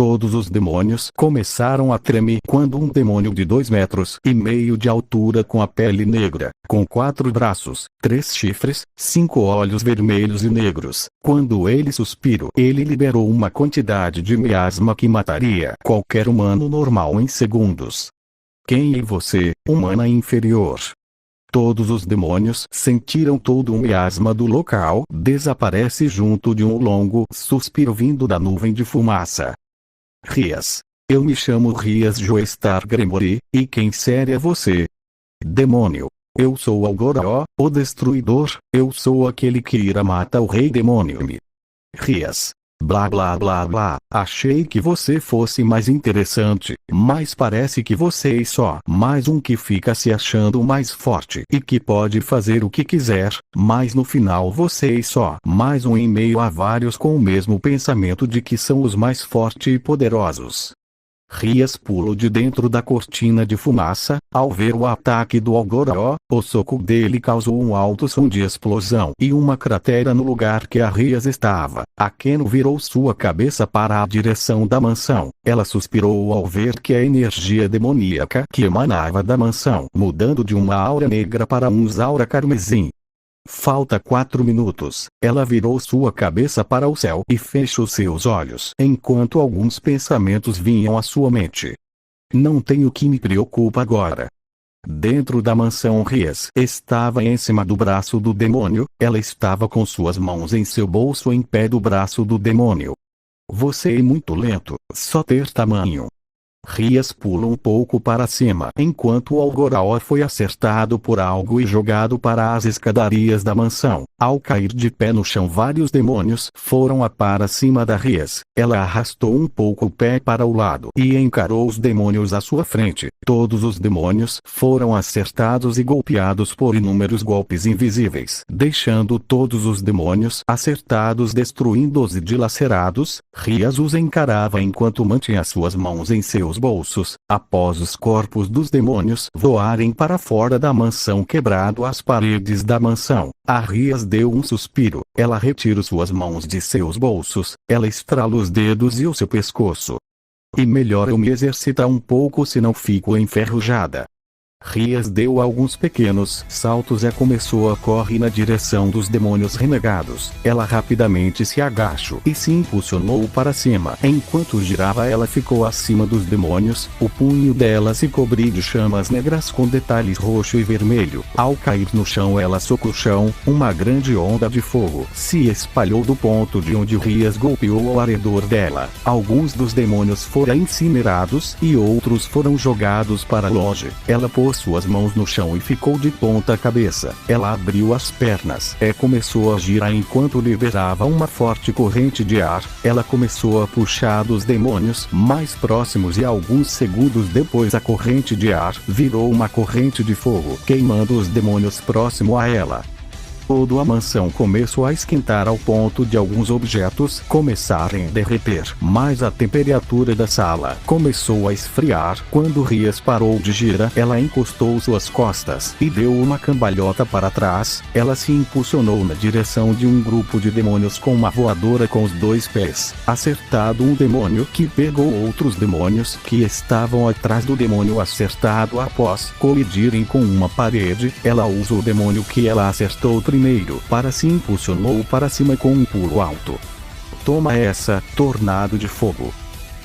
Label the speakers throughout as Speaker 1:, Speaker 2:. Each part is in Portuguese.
Speaker 1: Todos os demônios começaram a tremer quando um demônio de 2,5 metros de altura, com a pele negra, com 4 braços, 3 chifres, 5 olhos vermelhos e negros, quando ele suspirou, ele liberou uma quantidade de miasma que mataria qualquer humano normal em segundos. Quem é você, humana inferior? Todos os demônios sentiram todo o miasma do local desaparece junto de um longo suspiro vindo da nuvem de fumaça. Rias. Eu me chamo Rias Joestar Gremory, e quem séria é você? Demônio. Eu sou Algoró, o destruidor, eu sou aquele que irá matar o rei demônio. Rias. Blá blá blá blá, achei que você fosse mais interessante, mas parece que você é só mais um que fica se achando mais forte e que pode fazer o que quiser, mas no final você é só mais um em meio a vários com o mesmo pensamento de que são os mais fortes e poderosos. Rias pulou de dentro da cortina de fumaça, ao ver o ataque do Algoró, o soco dele causou um alto som de explosão e uma cratera no lugar que a Rias estava. A Keno virou sua cabeça para a direção da mansão. Ela suspirou ao ver que a energia demoníaca que emanava da mansão, mudando de uma aura negra para um aura carmesim. Falta 4 minutos. Ela virou sua cabeça para o céu e fechou seus olhos enquanto alguns pensamentos vinham à sua mente. Não tenho o que me preocupa agora. Dentro da mansão, Rias estava em cima do braço do demônio. Ela estava com suas mãos em seu bolso em pé do braço do demônio. Você é muito lento, só ter tamanho. Rias pula um pouco para cima enquanto o Algoró foi acertado por algo e jogado para as escadarias da mansão. Ao cair de pé no chão, vários demônios foram para cima da Rias. Ela arrastou um pouco o pé para o lado e encarou os demônios à sua frente. Todos os demônios foram acertados e golpeados por inúmeros golpes invisíveis, deixando todos os demônios acertados, destruindo-os e dilacerados. Rias os encarava enquanto mantinha suas mãos em seus bolsos. Após os corpos dos demônios voarem para fora da mansão, quebrado as paredes da mansão, a Rias deu um suspiro. Ela retirou suas mãos de seus bolsos, ela estrala os dedos e o seu pescoço. E melhor eu me exercitar um pouco, senão fico enferrujada. Rias deu alguns pequenos saltos e começou a correr na direção dos demônios renegados. Ela rapidamente se agachou e se impulsionou para cima. Enquanto girava, ela ficou acima dos demônios. O punho dela se cobriu de chamas negras com detalhes roxo e vermelho. Ao cair no chão, ela socou o chão. Uma grande onda de fogo se espalhou do ponto de onde Rias golpeou ao redor dela. Alguns dos demônios foram incinerados e outros foram jogados para longe. Ela pôs suas mãos no chão e ficou de ponta cabeça. Ela abriu as pernas e começou a girar enquanto liberava uma forte corrente de ar. Ela começou a puxar dos demônios mais próximos e alguns segundos depois a corrente de ar virou uma corrente de fogo, queimando os demônios próximo a ela. Toda a mansão começou a esquentar ao ponto de alguns objetos começarem a derreter, mas a temperatura da sala começou a esfriar. Quando Rias parou de girar, ela encostou suas costas e deu uma cambalhota para trás. Ela se impulsionou na direção de um grupo de demônios com uma voadora com os 2 pés, acertado um demônio que pegou outros demônios que estavam atrás do demônio acertado. Após colidirem com uma parede, ela usou o demônio que ela acertou primeiro para se impulsionou para cima com um pulo alto. Toma essa, tornado de fogo.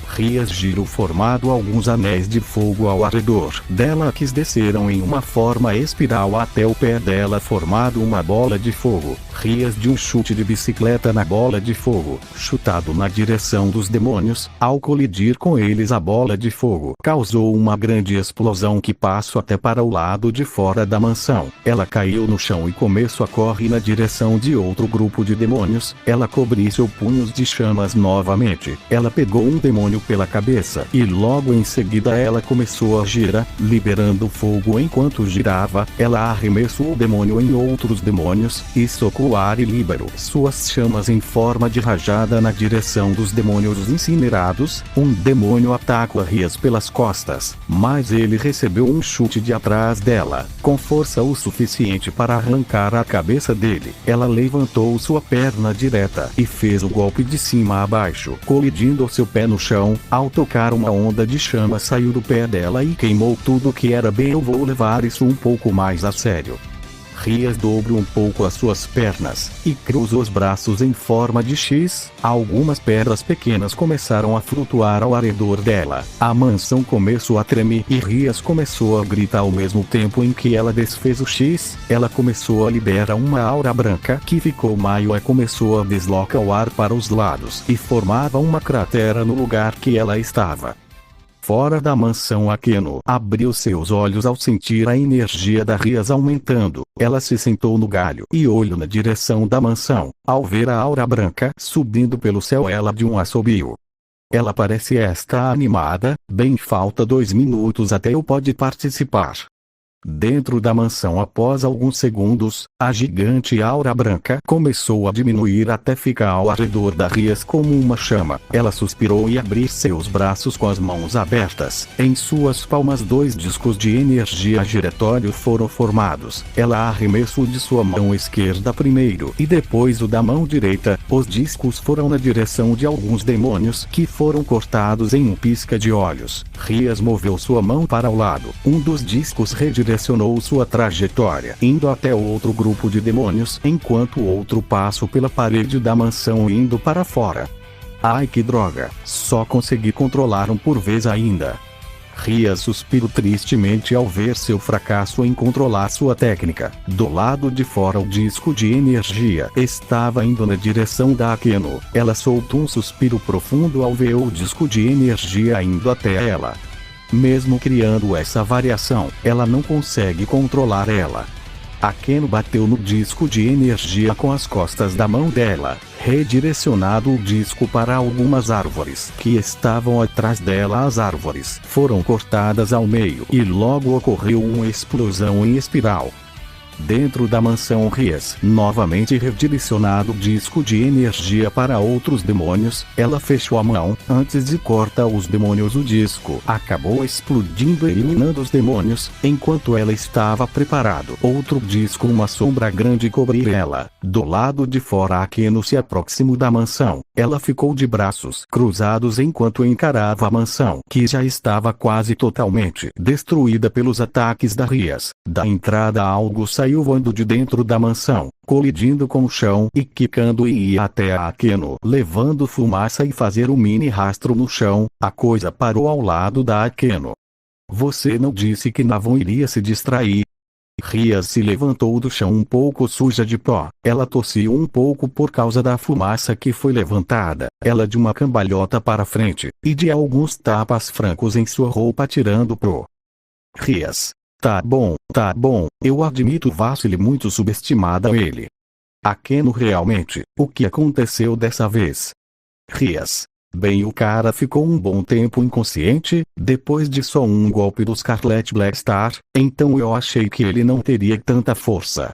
Speaker 1: Rias girou formado alguns anéis de fogo ao redor dela que desceram em uma forma espiral até o pé dela, formado uma bola de fogo. Rias de um chute de bicicleta na bola de fogo, chutado na direção dos demônios. Ao colidir com eles, a bola de fogo causou uma grande explosão que passou até para o lado de fora da mansão. Ela caiu no chão e começou a correr na direção de outro grupo de demônios. Ela cobriu seus punhos de chamas novamente. Ela pegou um demônio pela cabeça e logo em seguida ela começou a girar, liberando fogo. Enquanto girava, ela arremessou o demônio em outros demônios e socou o ar e liberou suas chamas em forma de rajada na direção dos demônios incinerados. Um demônio atacou a Rias pelas costas, mas ele recebeu um chute de atrás dela, com força o suficiente para arrancar a cabeça dele. Ela levantou sua perna direta e fez o golpe de cima a baixo, colidindo seu pé no chão. mansão. Ao tocar, uma onda de chama saiu do pé dela e queimou tudo que era bem. Eu vou levar isso um pouco mais a sério. Rias dobra um pouco as suas pernas, e cruza os braços em forma de X. Algumas pedras pequenas começaram a flutuar ao redor dela. A mansão começou a tremer e Rias começou a gritar ao mesmo tempo em que ela desfez o X. Ela começou a liberar uma aura branca que ficou maior e começou a deslocar o ar para os lados e formava uma cratera no lugar que ela estava. Fora da mansão, Akeno abriu seus olhos ao sentir a energia da Rias aumentando. Ela se sentou no galho e olhou na direção da mansão. Ao ver a aura branca subindo pelo céu, ela deu um assobio. Ela parece estar animada. Bem, falta 2 minutos até eu pode participar. Dentro da mansão, após alguns segundos, a gigante aura branca começou a diminuir até ficar ao redor da Rias como uma chama. Ela suspirou e abriu seus braços com as mãos abertas. Em suas palmas 2 discos de energia giratório foram formados. Ela arremessou de sua mão esquerda primeiro e depois o da mão direita. Os discos foram na direção de alguns demônios que foram cortados em um pisca de olhos. Rias moveu sua mão para o lado. Um dos discos redirecionou sua trajetória, indo até outro grupo de demônios, enquanto o outro passou pela parede da mansão indo para fora. Ai, que droga! Só consegui controlar um por vez ainda. Rias suspirou tristemente ao ver seu fracasso em controlar sua técnica. Do lado de fora, o disco de energia estava indo na direção da Akeno. Ela soltou um suspiro profundo ao ver o disco de energia indo até ela. Mesmo criando essa variação, ela não consegue controlar ela. Akeno bateu no disco de energia com as costas da mão dela, redirecionado o disco para algumas árvores que estavam atrás dela. As árvores foram cortadas ao meio e logo ocorreu uma explosão em espiral. Dentro da mansão, Rias novamente redirecionado o disco de energia para outros demônios. Ela fechou a mão antes de cortar os demônios. O disco acabou explodindo, eliminando os demônios. Enquanto ela estava preparado, outro disco, uma sombra grande, cobriu ela. Do lado de fora, Akeno se aproximou da mansão. Ela ficou de braços cruzados enquanto encarava a mansão, que já estava quase totalmente destruída pelos ataques da Rias. Da entrada, algo saiu voando de dentro da mansão, colidindo com o chão e quicando, e ia até a Akeno, levando fumaça e fazer um mini rastro no chão. A coisa parou ao lado da Akeno. Você não disse que Navon iria se distrair? Rias se levantou do chão um pouco suja de pó. Ela tossiu um pouco por causa da fumaça que foi levantada. Ela de uma cambalhota para frente, e de alguns tapas francos em sua roupa, tirando pro. Rias. Tá bom, eu admito, vacilei muito subestimada ele. Akeno, realmente, o que aconteceu dessa vez? Rias. Bem, o cara ficou um bom tempo inconsciente, depois de só um golpe do Scarlet Black Star, então eu achei que ele não teria tanta força.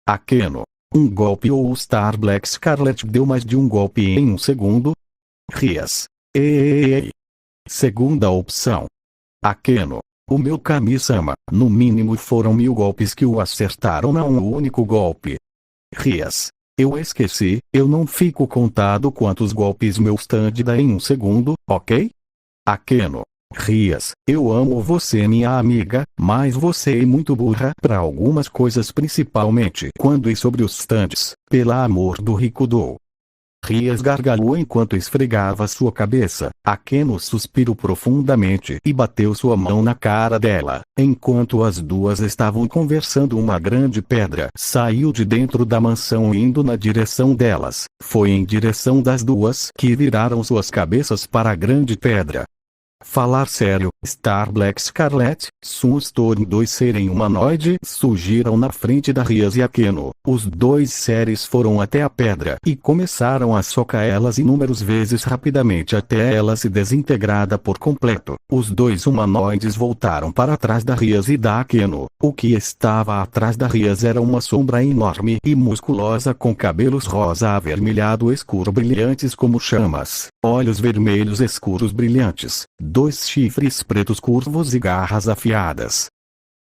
Speaker 1: Akeno. Um golpe ou o Star Black Scarlet deu mais de um golpe em um segundo? Rias. Ei. Segunda opção. Akeno. O meu Kami-sama, no mínimo foram 1000 golpes que o acertaram, não um único golpe. Rias. Eu esqueci, eu não fico contado quantos golpes meu stand dá em um segundo, ok? Akeno. Rias, eu amo você, minha amiga, mas você é muito burra para algumas coisas, principalmente quando é sobre os stands, pelo amor do Rikudo. Rias gargalhou enquanto esfregava sua cabeça. Akeno suspirou profundamente e bateu sua mão na cara dela. Enquanto as duas estavam conversando, uma grande pedra saiu de dentro da mansão indo na direção delas. Foi em direção das duas que viraram suas cabeças para a grande pedra. Falar sério, Star Black Scarlet, Sunstorm, 2 serem humanoide, surgiram na frente da Rias e Akeno. Os 2 seres foram até a pedra e começaram a socar elas inúmeras vezes rapidamente até ela se desintegrada por completo. Os 2 humanoides voltaram para trás da Rias e da Akeno. O que estava atrás da Rias era uma sombra enorme e musculosa com cabelos rosa avermelhado escuro brilhantes como chamas, olhos vermelhos escuros brilhantes, 2 chifres pretos curvos e garras afiadas.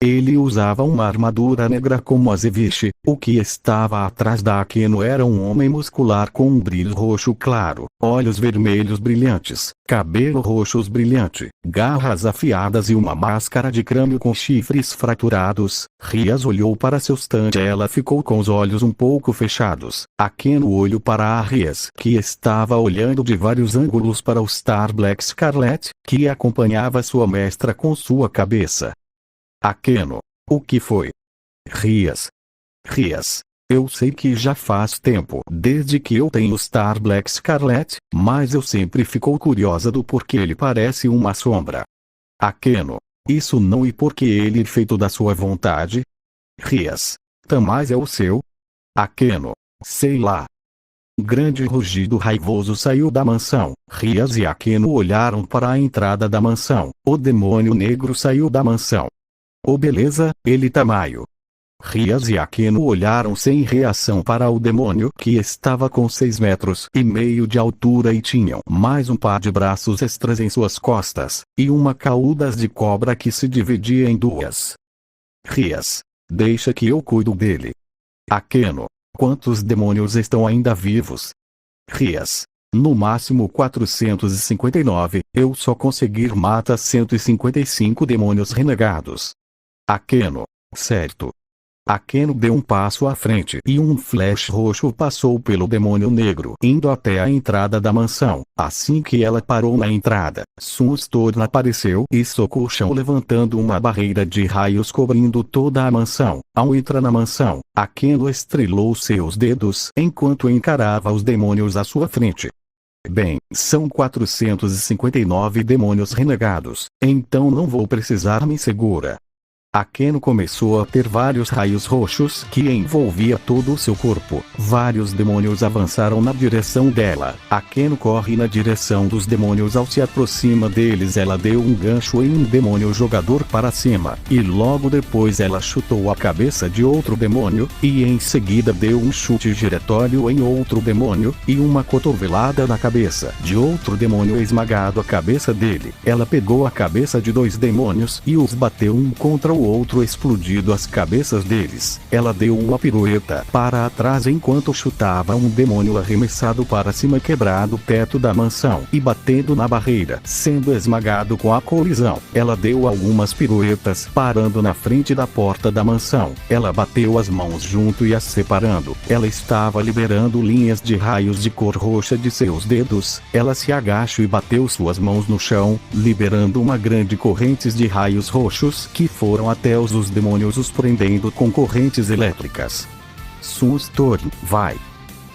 Speaker 1: Ele usava uma armadura negra como azeviche. O que estava atrás da Akeno era um homem muscular com um brilho roxo claro, olhos vermelhos brilhantes, cabelo roxo brilhante, garras afiadas e uma máscara de crânio com chifres fraturados. Rias olhou para seu stand. Ela ficou com os olhos um pouco fechados. Akeno olhou para a Rias, que estava olhando de vários ângulos para o Star Black Scarlet, que acompanhava sua mestra com sua cabeça. Akeno, o que foi? Rias. Eu sei que já faz tempo desde que eu tenho Star Black Scarlet, mas eu sempre fico curiosa do porquê ele parece uma sombra. Akeno, isso não e porque ele é feito da sua vontade? Rias. Mas é o seu? Akeno, sei lá. Um grande rugido raivoso saiu da mansão. Rias e Akeno olharam para a entrada da mansão. O demônio negro saiu da mansão. Oh beleza, ele tamanho. Rias e Akeno olharam sem reação para o demônio que estava com 6,5 metros de altura e tinham mais um par de braços extras em suas costas, e uma caudas de cobra que se dividia em duas. Rias. Deixa que eu cuido dele. Akeno. Quantos demônios estão ainda vivos? Rias. No máximo 459, eu só conseguir matar 155 demônios renegados. Akeno. Certo. Akeno deu um passo à frente e um flash roxo passou pelo demônio negro indo até a entrada da mansão. Assim que ela parou na entrada, Sunstorm apareceu e socou o chão levantando uma barreira de raios cobrindo toda a mansão. Ao entrar na mansão, Akeno estrelou seus dedos enquanto encarava os demônios à sua frente. Bem, são 459 demônios renegados, então não vou precisar me segura. Akeno começou a ter vários raios roxos que envolvia todo o seu corpo. Vários demônios avançaram na direção dela. Akeno corre na direção dos demônios. Ao se aproxima deles, ela deu um gancho em um demônio jogador para cima, e logo depois ela chutou a cabeça de outro demônio, e em seguida deu um chute giratório em outro demônio, e uma cotovelada na cabeça de outro demônio esmagado a cabeça dele. Ela pegou a cabeça de 2 demônios e os bateu um contra o outro explodido as cabeças deles. Ela deu uma pirueta para trás enquanto chutava um demônio arremessado para cima quebrado perto da mansão e batendo na barreira, sendo esmagado com a colisão. Ela deu algumas piruetas parando na frente da porta da mansão. Ela bateu as mãos junto e as separando. Ela estava liberando linhas de raios de cor roxa de seus dedos. Ela se agachou e bateu suas mãos no chão, liberando uma grande correntes de raios roxos que foram até os demônios, os prendendo com correntes elétricas. Sunstorm, vai!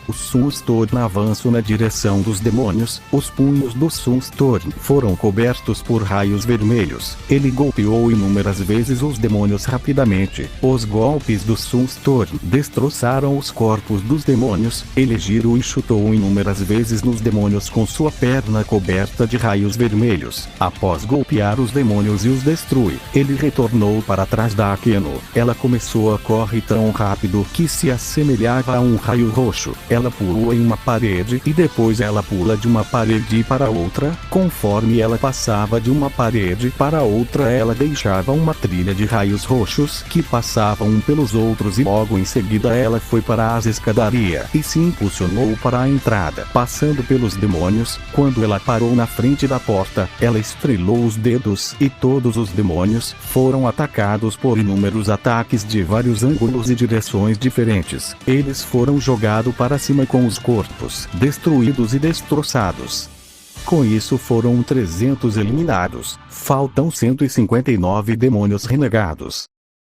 Speaker 1: O Sunstorm avançou na direção dos demônios. Os punhos do Sunstorm foram cobertos por raios vermelhos. Ele golpeou inúmeras vezes os demônios rapidamente. Os golpes do Sunstorm destroçaram os corpos dos demônios. Ele girou e chutou inúmeras vezes nos demônios com sua perna coberta de raios vermelhos. Após golpear os demônios e os destruir, ele retornou para trás da Akeno. Ela começou a correr tão rápido que se assemelhava a um raio roxo. Ela pulou em uma parede e depois ela pula de uma parede para outra. Conforme ela passava de uma parede para outra, ela deixava uma trilha de raios roxos que passavam um pelos outros, e logo em seguida ela foi para as escadarias e se impulsionou para a entrada, passando pelos demônios. Quando ela parou na frente da porta, ela estrelou os dedos e todos os demônios foram atacados por inúmeros ataques de vários ângulos e direções diferentes. Eles foram jogados para cima com os corpos destruídos e destroçados. Com isso foram 300 eliminados. Faltam 159 demônios renegados.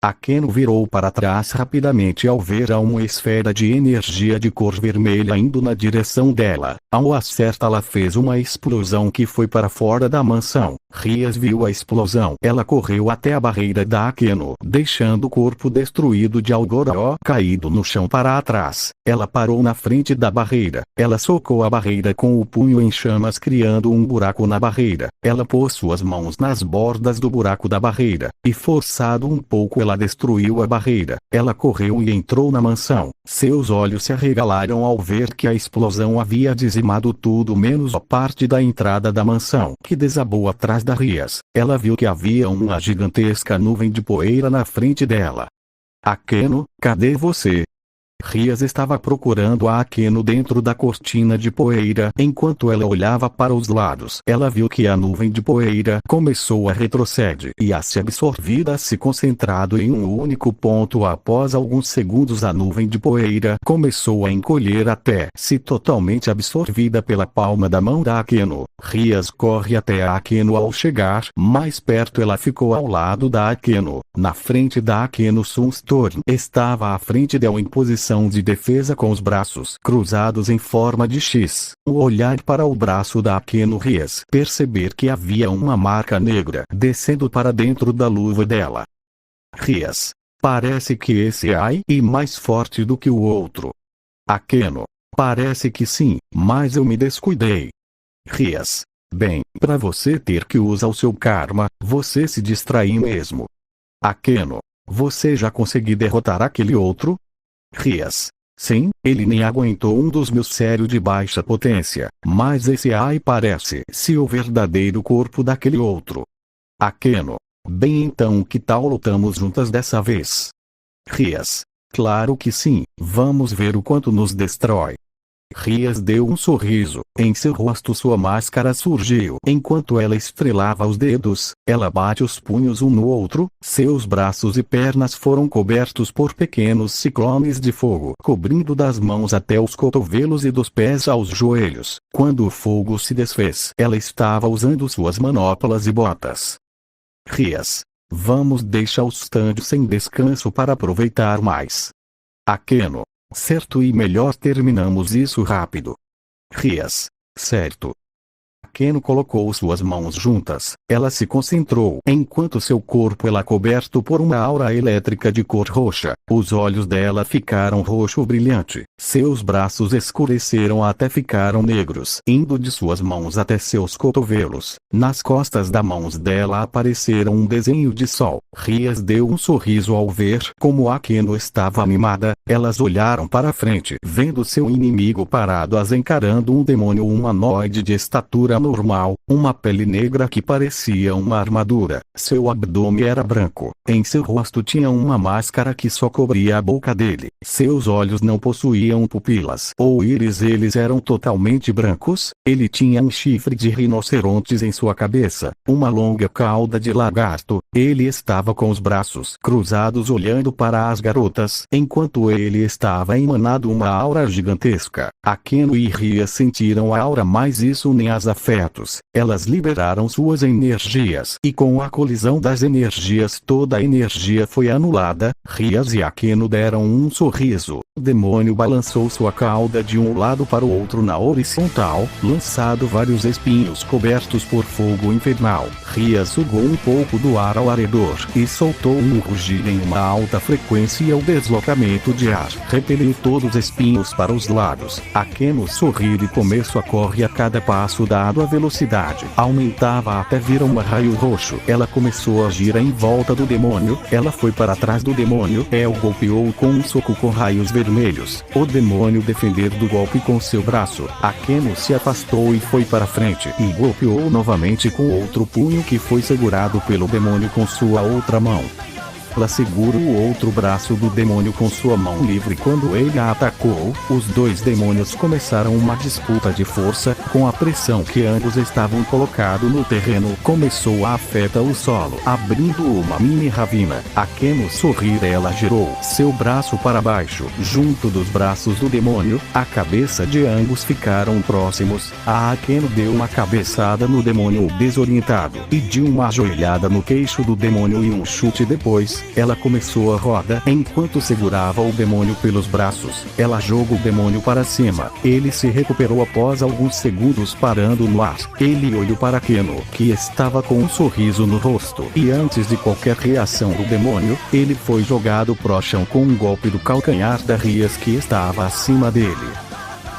Speaker 1: Akeno virou para trás rapidamente ao ver uma esfera de energia de cor vermelha indo na direção dela. Ao acertá-la, fez uma explosão que foi para fora da mansão. Rias viu a explosão. Ela correu até a barreira da Akeno, deixando o corpo destruído de Algoró caído no chão para trás. Ela parou na frente da barreira. Ela socou a barreira com o punho em chamas, criando um buraco na barreira. Ela pôs suas mãos nas bordas do buraco da barreira, e forçado um pouco ela destruiu a barreira, ela correu e entrou na mansão. Seus olhos se arregalaram ao ver que a explosão havia dizimado tudo menos a parte da entrada da mansão, que desabou atrás da Rias. Ela viu que havia uma gigantesca nuvem de poeira na frente dela. Akeno, cadê você? Rias estava procurando a Akeno dentro da cortina de poeira. Enquanto ela olhava para os lados, ela viu que a nuvem de poeira começou a retroceder e a se absorvida se concentrado em um único ponto. Após alguns segundos, a nuvem de poeira começou a encolher até se totalmente absorvida pela palma da mão da Akeno. Rias corre até a Akeno. Ao chegar mais perto, ela ficou ao lado da Akeno. Na frente da Akeno, Sunstorm estava à frente dela em posição de defesa com os braços cruzados em forma de X. O olhar para o braço da Akeno Rias perceber que havia uma marca negra descendo para dentro da luva dela. Rias, parece que esse é mais forte do que o outro. Akeno, parece que sim, mas eu me descuidei. Rias, bem, para você ter que usar o seu karma, você se distraiu mesmo. Akeno, você já conseguiu derrotar aquele outro? Rias, sim, ele nem aguentou um dos meus sérios de baixa potência, mas esse parece-se o verdadeiro corpo daquele outro. Akeno, bem, então que tal lutamos juntas dessa vez? Rias, claro que sim, vamos ver o quanto nos destrói. Rias deu um sorriso, em seu rosto sua máscara surgiu. Enquanto ela estrelava os dedos, ela bate os punhos um no outro, seus braços e pernas foram cobertos por pequenos ciclones de fogo, cobrindo das mãos até os cotovelos e dos pés aos joelhos. Quando o fogo se desfez, ela estava usando suas manoplas e botas. Rias, vamos deixar o stand sem descanso para aproveitar mais. Akeno, certo, e melhor terminamos isso rápido. Rias, certo. Akeno colocou suas mãos juntas, ela se concentrou, enquanto seu corpo era coberto por uma aura elétrica de cor roxa. Os olhos dela ficaram roxo brilhante, seus braços escureceram até ficaram negros, indo de suas mãos até seus cotovelos. Nas costas das mãos dela apareceram um desenho de sol. Rias deu um sorriso ao ver como Akeno estava animada. Elas olharam para frente, vendo seu inimigo parado as encarando, um demônio humanoide de estatura normal, uma pele negra que parecia uma armadura. Seu abdômen era branco, em seu rosto tinha uma máscara que só cobria a boca dele. Seus olhos não possuíam pupilas ou íris, eles eram totalmente brancos. Ele tinha um chifre de rinocerontes em sua cabeça, uma longa cauda de lagarto. Ele estava com os braços cruzados olhando para as garotas, enquanto ele estava emanando uma aura gigantesca. Akeno e Rias sentiram a aura, mas isso nem as afetos. Elas liberaram suas energias, e com a colisão das energias toda a energia foi anulada. Rias e Akeno deram um sorriso. O demônio balançou sua cauda de um lado para o outro na horizontal, lançado vários espinhos cobertos por fogo infernal. Rias sugou um pouco do ar ao redor e soltou um rugir em uma alta frequência, e o deslocamento de ar repeliu todos os espinhos para os lados. Akeno sorriu e começou a correr. A cada passo dado a velocidade aumentava até vir um raio roxo. Ela começou a girar em volta do demônio. Ela foi para trás do demônio. Ela golpeou com um soco com raios vermelhos. O demônio defendeu do golpe com seu braço. Akeno se afastou e foi para frente e golpeou novamente com outro punho que foi segurado pelo demônio com sua outra mão. Ela segura o outro braço do demônio com sua mão livre. Quando ele a atacou, os dois demônios começaram uma disputa de força. Com a pressão que ambos estavam colocados no terreno, começou a afetar o solo, abrindo uma mini ravina. Akeno sorriu. Ela girou seu braço para baixo, junto dos braços do demônio. A cabeça de ambos ficaram próximos. A Akeno deu uma cabeçada no demônio desorientado e deu uma ajoelhada no queixo do demônio e um chute depois. Ela começou a roda enquanto segurava o demônio pelos braços. Ela jogou o demônio para cima. Ele se recuperou após alguns segundos parando no ar. Ele olhou para Akeno, que estava com um sorriso no rosto. E antes de qualquer reação do demônio, ele foi jogado pro chão com um golpe do calcanhar da Rias que estava acima dele.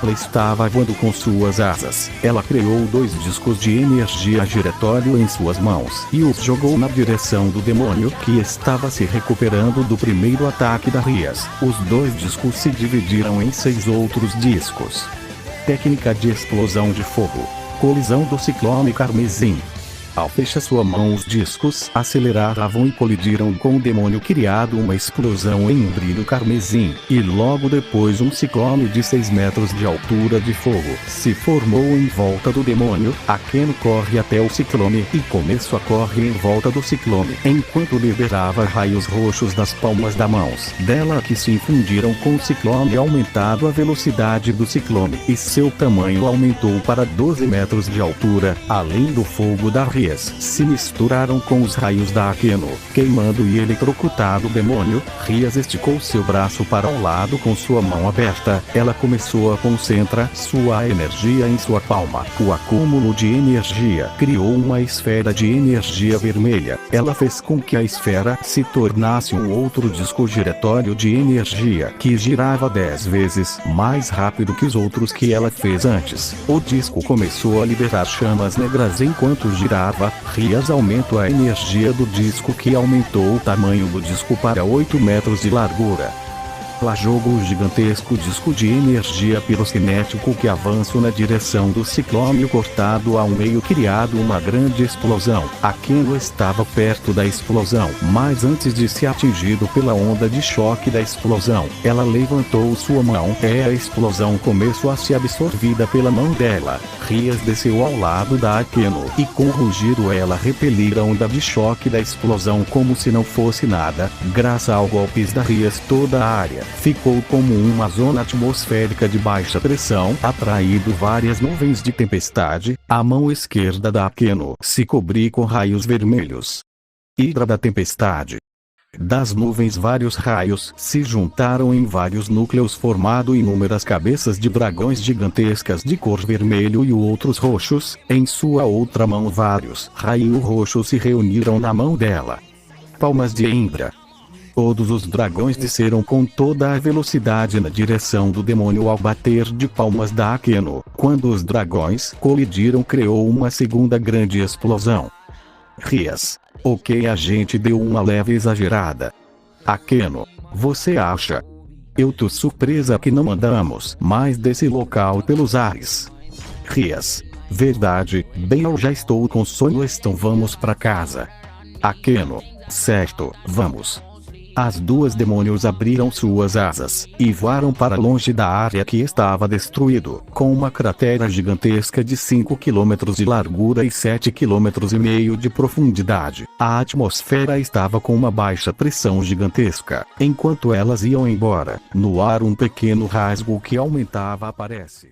Speaker 1: Ela estava voando com suas asas. Ela criou 2 discos de energia giratório em suas mãos e os jogou na direção do demônio que estava se recuperando do primeiro ataque da Rias. Os 2 discos se dividiram em 6 outros discos. Técnica de explosão de fogo. Colisão do ciclone carmesim. Ao fechar sua mão, os discos aceleravam e colidiram com o demônio, criado uma explosão em um brilho carmesim, e logo depois um ciclone de 6 metros de altura de fogo se formou em volta do demônio. Akeno corre até o ciclone e começou a correr em volta do ciclone, enquanto liberava raios roxos das palmas das mãos dela que se infundiram com o ciclone, aumentando a velocidade do ciclone, e seu tamanho aumentou para 12 metros de altura. Além do fogo da Rias, se misturaram com os raios da Akeno, queimando e eletrocutado o demônio. Rias esticou seu braço para um lado com sua mão aberta. Ela começou a concentrar sua energia em sua palma. O acúmulo de energia criou uma esfera de energia vermelha. Ela fez com que a esfera se tornasse um outro disco giratório de energia que girava 10 vezes mais rápido que os outros que ela fez antes. O disco começou a liberar chamas negras enquanto girava. Rias aumentou a energia do disco, que aumentou o tamanho do disco para 8 metros de largura. Ela jogou o gigantesco disco de energia pirocinético que avançou na direção do ciclone, cortado ao meio, criado uma grande explosão. Akeno estava perto da explosão, mas antes de ser atingido pela onda de choque da explosão, ela levantou sua mão e a explosão começou a ser absorvida pela mão dela. Rias desceu ao lado da Akeno e com um rugido ela repeliu a onda de choque da explosão como se não fosse nada. Graças aos golpes da Rias, toda a área ficou como uma zona atmosférica de baixa pressão, atraindo várias nuvens de tempestade. A mão esquerda da Akeno se cobriu com raios vermelhos. Hidra da tempestade. Das nuvens, vários raios se juntaram em vários núcleos, formando inúmeras cabeças de dragões gigantescas de cor vermelho e outros roxos. Em sua outra mão, vários raios roxos se reuniram na mão dela. Palmas de Indra. Todos os dragões desceram com toda a velocidade na direção do demônio ao bater de palmas da Akeno. Quando os dragões colidiram, criou uma segunda grande explosão. Rias. Ok, a gente deu uma leve exagerada. Akeno, você acha? Eu tô surpresa que não andamos mais desse local pelos ares. Rias. Verdade, bem, eu já estou com sono, então vamos pra casa. Akeno. Certo, vamos. As 2 demônios abriram suas asas e voaram para longe da área que estava destruído, com uma cratera gigantesca de 5 km de largura e 7,5 km de profundidade. A atmosfera estava com uma baixa pressão gigantesca. Enquanto elas iam embora, no ar um pequeno rasgo que aumentava aparece.